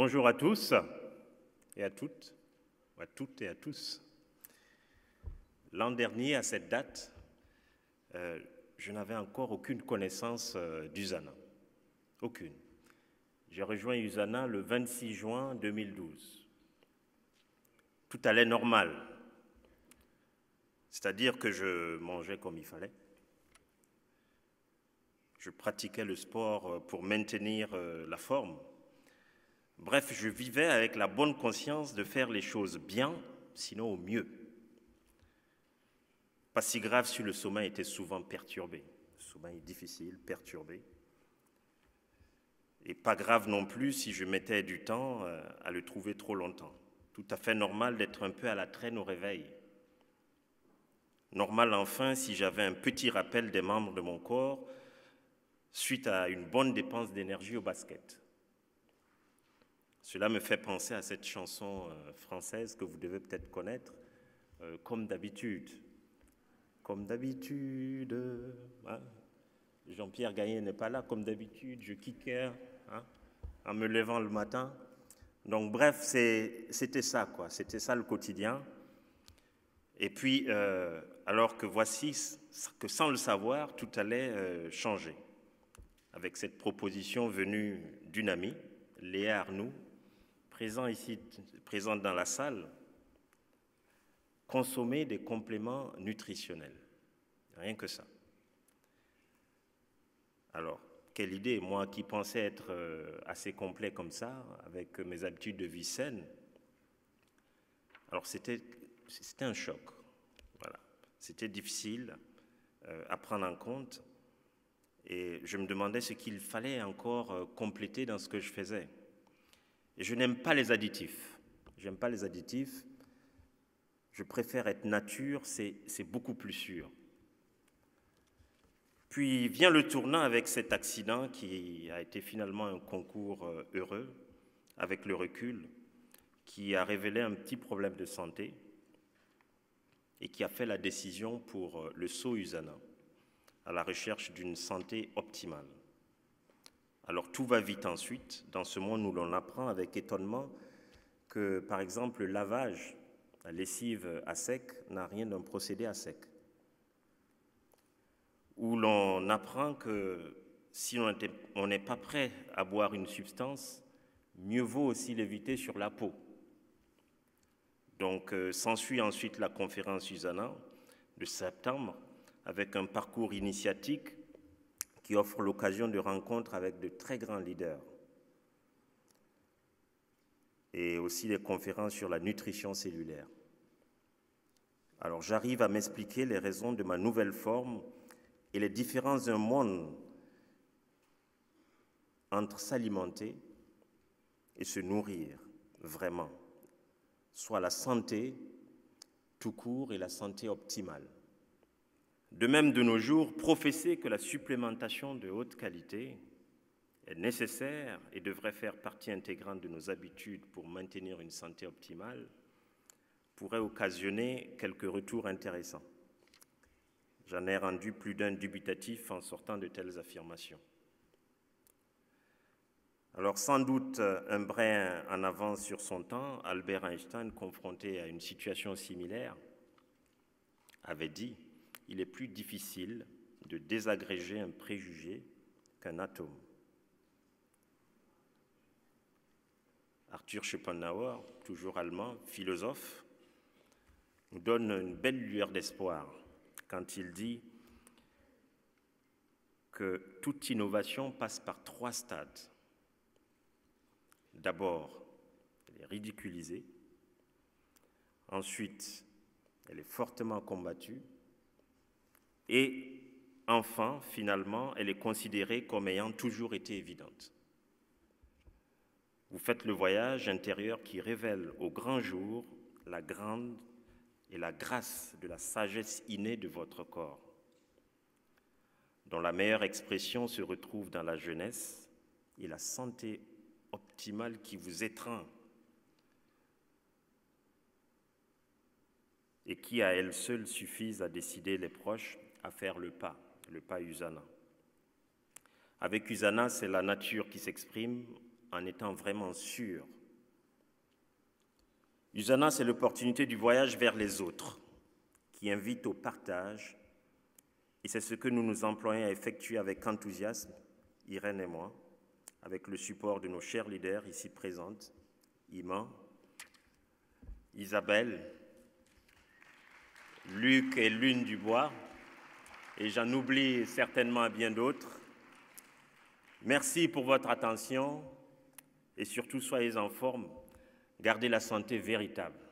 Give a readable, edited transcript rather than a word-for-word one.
Bonjour à tous et à toutes et à tous. L'an dernier, à cette date, je n'avais encore aucune connaissance d'Usana. Aucune. J'ai rejoint Usana le 26 juin 2012. Tout allait normal. C'est-à-dire que je mangeais comme il fallait. Je pratiquais le sport pour maintenir la forme. Bref, je vivais avec la bonne conscience de faire les choses bien, sinon au mieux. Pas si grave si le sommeil était souvent perturbé. Le sommeil difficile, perturbé. Et pas grave non plus si je mettais du temps à le trouver trop longtemps. Tout à fait normal d'être un peu à la traîne au réveil. Normal enfin si j'avais un petit rappel des membres de mon corps suite à une bonne dépense d'énergie au basket. Cela me fait penser à cette chanson française que vous devez peut-être connaître, Comme d'habitude. Comme d'habitude, hein? Jean-Pierre Gagné n'est pas là, comme d'habitude, je kickais hein, en me levant le matin. Donc bref, c'était ça, quoi. C'était ça le quotidien. Et puis, alors que voici que sans le savoir, tout allait changer. Avec cette proposition venue d'une amie, Léa Arnoux, présente dans la salle, consommer des compléments nutritionnels. Rien que ça. Alors, quelle idée, moi qui pensais être assez complet comme ça, avec mes habitudes de vie saine. Alors, c'était un choc. Voilà. C'était difficile à prendre en compte. Et je me demandais ce qu'il fallait encore compléter dans ce que je faisais. Et je n'aime pas les additifs. J'aime pas les additifs. Je préfère être nature, c'est beaucoup plus sûr. Puis vient le tournant avec cet accident qui a été finalement un concours heureux, avec le recul, qui a révélé un petit problème de santé et qui a fait la décision pour le saut Usana, à la recherche d'une santé optimale. Alors tout va vite ensuite, dans ce monde où l'on apprend avec étonnement que, par exemple, le lavage, la lessive à sec n'a rien d'un procédé à sec. Où l'on apprend que si on n'est pas prêt à boire une substance, mieux vaut aussi l'éviter sur la peau. Donc s'ensuit ensuite la conférence Usana de septembre avec un parcours initiatique qui offre l'occasion de rencontres avec de très grands leaders et aussi des conférences sur la nutrition cellulaire. Alors j'arrive à m'expliquer les raisons de ma nouvelle forme et les différences d'un monde entre s'alimenter et se nourrir vraiment, soit la santé tout court et la santé optimale. De même, de nos jours, professer que la supplémentation de haute qualité est nécessaire et devrait faire partie intégrante de nos habitudes pour maintenir une santé optimale pourrait occasionner quelques retours intéressants. J'en ai rendu plus d'un dubitatif en sortant de telles affirmations. Alors sans doute un brin en avance sur son temps, Albert Einstein, confronté à une situation similaire, avait dit « Il est plus difficile de désagréger un préjugé qu'un atome ». Arthur Schopenhauer, toujours allemand, philosophe, nous donne une belle lueur d'espoir quand il dit que toute innovation passe par 3 stades. D'abord, elle est ridiculisée. Ensuite, elle est fortement combattue. Et enfin, finalement, elle est considérée comme ayant toujours été évidente. Vous faites le voyage intérieur qui révèle au grand jour la grande et la grâce de la sagesse innée de votre corps, dont la meilleure expression se retrouve dans la jeunesse et la santé optimale qui vous étreint et qui à elle seule suffisent à décider les proches à faire le pas Usana. Avec Usana, c'est la nature qui s'exprime en étant vraiment sûr. Usana, c'est l'opportunité du voyage vers les autres, qui invite au partage, et c'est ce que nous nous employons à effectuer avec enthousiasme, Irène et moi, avec le support de nos chers leaders ici présentes, Iman, Isabelle, Luc et Lune Dubois, et j'en oublie certainement bien d'autres. Merci pour votre attention et surtout soyez en forme, gardez la santé véritable.